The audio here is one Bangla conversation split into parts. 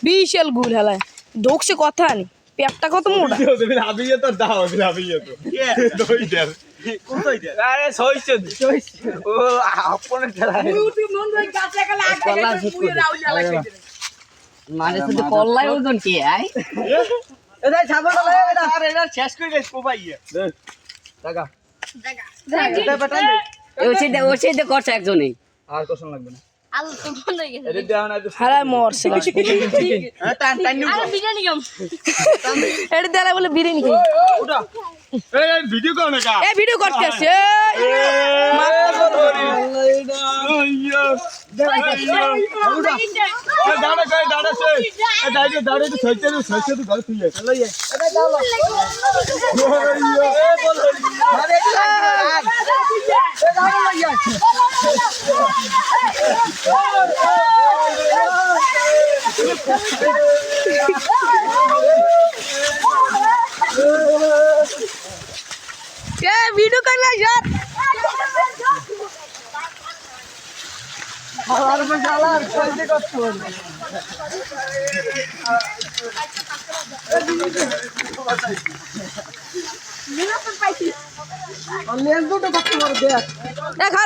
বিশাল গুল হেলায় ঢোকছে কথা নি পেটটা কত মোটা মানে শুধু কল্লাই ওজন কি আয় শেষ করে গেছ কোপাইয়া ওই করছে একজনই আর কোশন লাগবে না হেলায় মরছে এটা দেলা বলে বিরিয়ানি ভিডিও কর না এ ভিডিও করতেছে ভিডিও করলে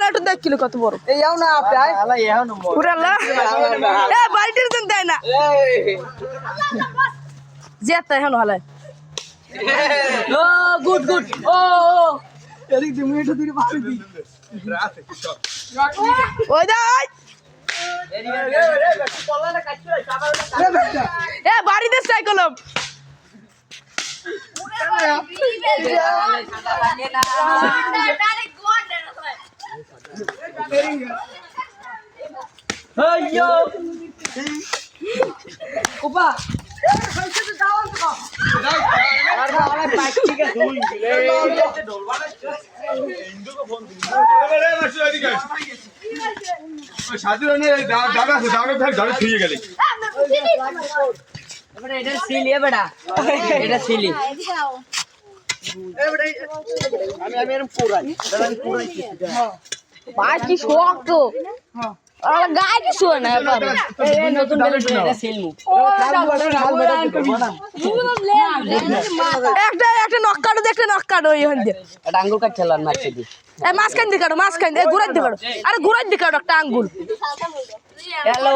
একটু দেখ কত বড় বাড়িটির দেয় না যেতে এখন হলায় গুড গুড ও ওই দাই এ বাড়িতে ট্রাই করলাম গায়ে কি শোয় না একটা নখ কাটো দেখলে নখ কাটো আঙ্গুল কাট খেলার মারছে দি মাঝখান দিয়ে কাটো মাঝখান দিয়ে ঘুরাই দিয়ে কাটো আরে ঘুরাই দিয়ে কাটো একটা আঙ্গুল হ্যালো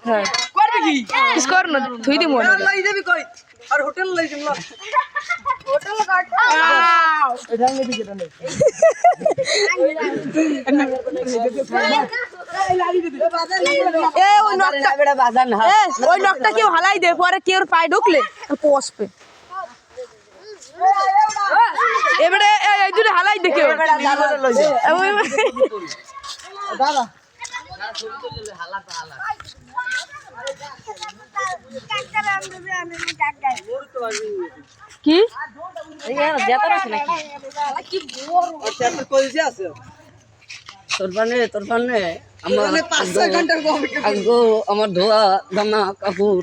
হ্যাঁ করবি কি কিছু কর না থুই দি মনে লই যাবি কই আর হোটেল লই যাম না হোটেল কাট এটা আমি দিকে টানে এ ওই নকটা বেটা বাজার না ওই নকটা কেউ হালাই দে পরে কেউ পায়ে ঢুকলে পসবে এবারে এই দুটো হালাই দে কেউ দাদা কি তোর পানে আমার ধোয়া জামা কাপড়